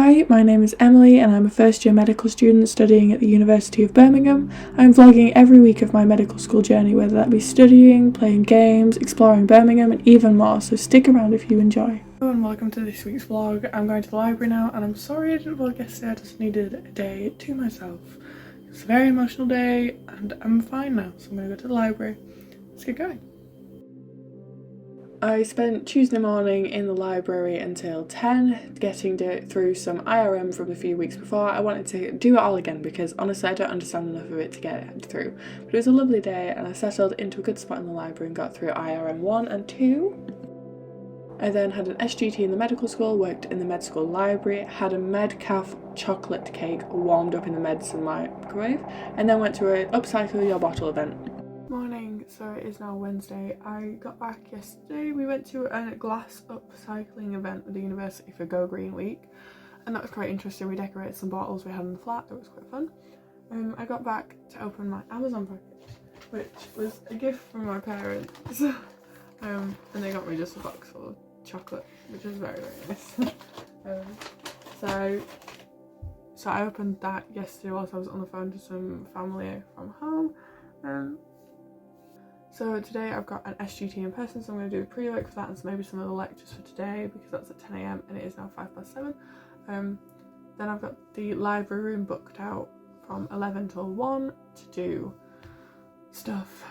Hi, my name is Emily and I'm a first year medical student studying at the University of Birmingham. I'm vlogging every week of my medical school journey, whether that be studying, playing games, exploring Birmingham and even more, so stick around if you enjoy. Hello and welcome to this week's vlog. I'm going to the library now and I'm sorry I didn't vlog yesterday, I just needed a day to myself. It's a very emotional day and I'm fine now, so I'm going to go to the library. Let's get going. I spent Tuesday morning in the library until 10, getting through some IRM from the few weeks before. I wanted to do it all again because honestly I don't understand enough of it to get it through. But it was a lovely day and I settled into a good spot in the library and got through IRM 1 and 2. I then had an SGT in the medical school, worked in the med school library, had a Medcalf chocolate cake warmed up in the medicine microwave, and then went to an Upcycle Your Bottle event. Morning, so it is now Wednesday. I got back yesterday. We went to a glass upcycling event at the university for Go Green Week and that was quite interesting. We decorated some bottles we had in the flat. It was quite fun. I got back to open my Amazon package, which was a gift from my parents. And they got me just a box full of chocolate, which was very, very nice. So I opened that yesterday whilst I was on the phone to some family from home. So today I've got an SGT in person, so I'm going to do a pre-work for that and maybe some of the lectures for today because that's at 10 AM and it is now 7:05. Then I've got the library room booked out from 11 till 1 to do stuff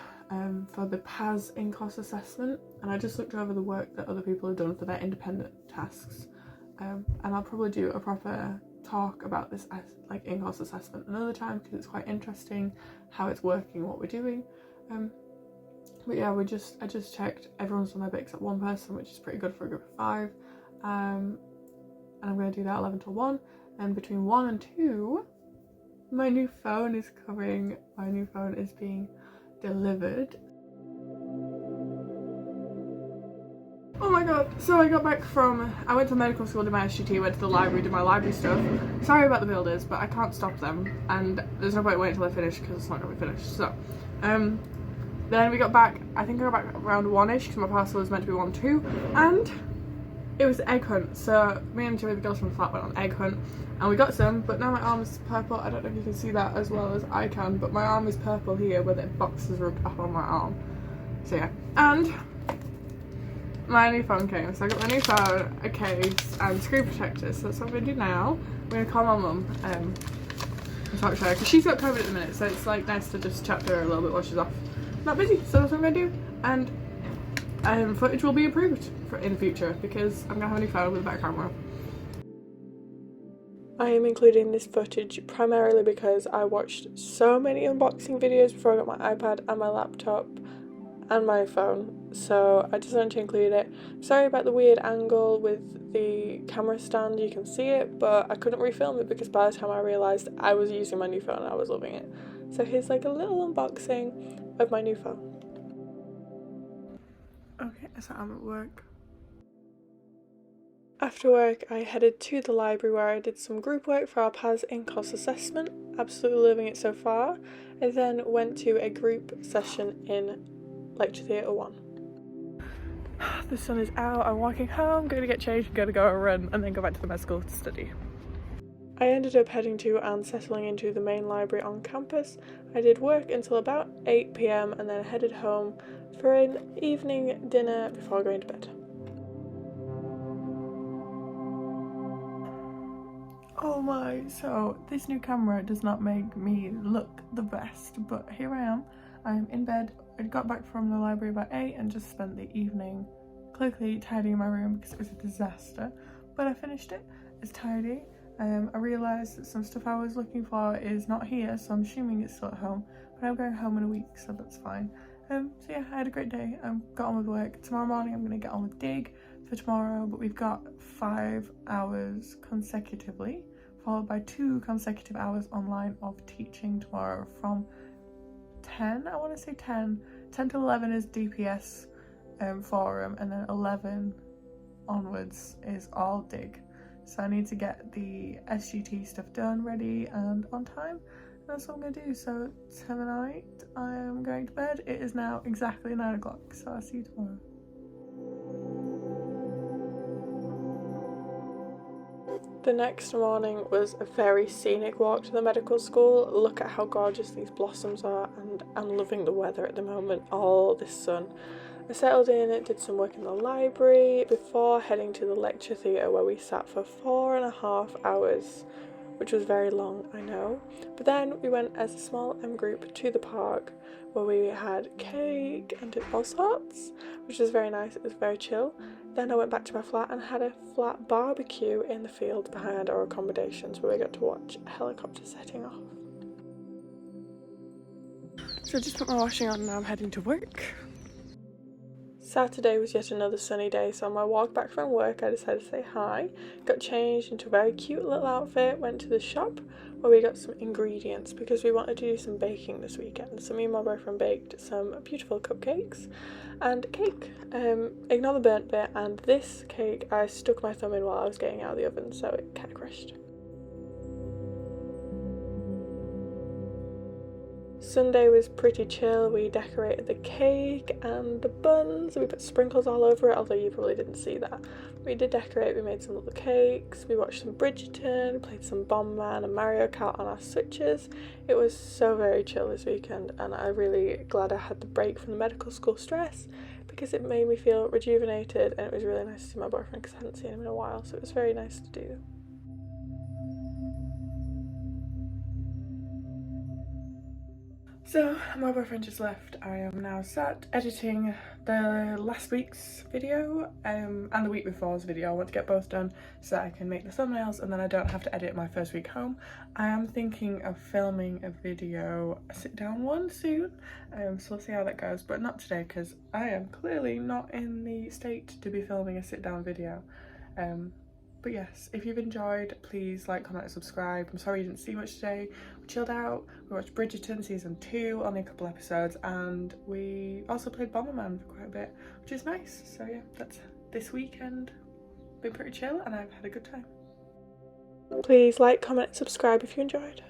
for the PAS in-course assessment, and I just looked over the work that other people have done for their independent tasks, and I'll probably do a proper talk about this like in-course assessment another time because it's quite interesting how it's working, what we're doing. But yeah, I just checked everyone's done their bit except one person, which is pretty good for a group of 5. And I'm going to do that 11 till 1, and between 1 and 2 my new phone is coming. My new phone is being delivered. Oh my god, so I got back from, I went to medical school, did my SGT, went to the library, did my library stuff. Sorry about the builders, but I can't stop them and there's no point waiting until I finish because it's not going to be finished. So then we got back, I think I got back around 1ish because my parcel was meant to be 1-2, and it was egg hunt. So me and two of the girls from the flat went on egg hunt and we got some, but now my arm is purple. I don't know if you can see that as well as I can, but my arm is purple here where the box is rubbed up on my arm. So yeah, and my new phone came, so I got my new phone, a case and screen protectors. So that's what I'm going to do now. I'm going to call my mum and talk to her because she's got COVID at the minute, so it's like nice to just chat to her a little bit while she's off not busy. So that's what I'm going to do, and footage will be improved in the future because I'm going to have a new phone with a better camera. I am including this footage primarily because I watched so many unboxing videos before I got my iPad and my laptop and my phone, so I just wanted to include it. Sorry about the weird angle with the camera stand, you can see it, but I couldn't refilm it because by the time I realised I was using my new phone I was loving it. So here's like a little unboxing of my new phone. Okay, so I'm at work. After work I headed to the library where I did some group work for our PAS in-course assessment, absolutely loving it so far. I then went to a group session in Lecture Theatre 1. The sun is out, I'm walking home, going to get changed, going to go a run and then go back to the med school to study. I ended up heading to and settling into the main library on campus. I did work until about 8 PM and then headed home for an evening dinner before going to bed. Oh my, so this new camera does not make me look the best, but here I am. I'm in bed. I got back from the library about 8 and just spent the evening quickly tidying my room because it was a disaster, but I finished it. It's tidy. I realised that some stuff I was looking for is not here, so I'm assuming it's still at home, but I'm going home in a week, so that's fine. So yeah, I had a great day. I got on with work. Tomorrow morning I'm going to get on with dig for tomorrow, but we've got 5 hours consecutively, followed by 2 consecutive hours online of teaching tomorrow from 10, I want to say 10 to 11 is DPS forum, and then 11 onwards is all dig. So I need to get the SGT stuff done, ready and on time. That's what I'm going to do. So tonight I am going to bed. It is now exactly 9 o'clock, so I'll see you tomorrow. The next morning was a very scenic walk to the medical school. Look at how gorgeous these blossoms are, and I'm loving the weather at the moment, all this sun. I settled in, did some work in the library before heading to the lecture theatre where we sat for 4.5 hours, which was very long, I know. But then we went as a small group to the park where we had cake and did all sorts, which was very nice. It was very chill. Then I went back to my flat and had a flat barbecue in the field behind our accommodations where we got to watch a helicopter setting off. So I just put my washing on and now I'm heading to work. Saturday was yet another sunny day, so on my walk back from work I decided to say hi, got changed into a very cute little outfit, went to the shop where we got some ingredients because we wanted to do some baking this weekend. So me and my boyfriend baked some beautiful cupcakes and cake. Ignore the burnt bit, and this cake I stuck my thumb in while I was getting out of the oven, so it kind of crushed. Sunday was pretty chill. We decorated the cake and the buns. We put sprinkles all over it, although you probably didn't see that. We did decorate, we made some little cakes, we watched some Bridgerton, we played some Bomb Man and Mario Kart on our Switches. It was so very chill this weekend, and I'm really glad I had the break from the medical school stress because it made me feel rejuvenated, and it was really nice to see my boyfriend because I hadn't seen him in a while, so it was very nice to do. So, my boyfriend just left. I am now sat editing the last week's video and the week before's video. I want to get both done so that I can make the thumbnails and then I don't have to edit my first week home. I am thinking of filming a video, a sit down one soon, so we'll see how that goes, but not today because I am clearly not in the state to be filming a sit down video. But yes, if you've enjoyed, please like, comment and subscribe. I'm sorry you didn't see much today. We chilled out, we watched Bridgerton season 2, only a couple episodes, and we also played Bomberman for quite a bit, which is nice. So yeah, that's this weekend. Been pretty chill and I've had a good time. Please like, comment and subscribe if you enjoyed.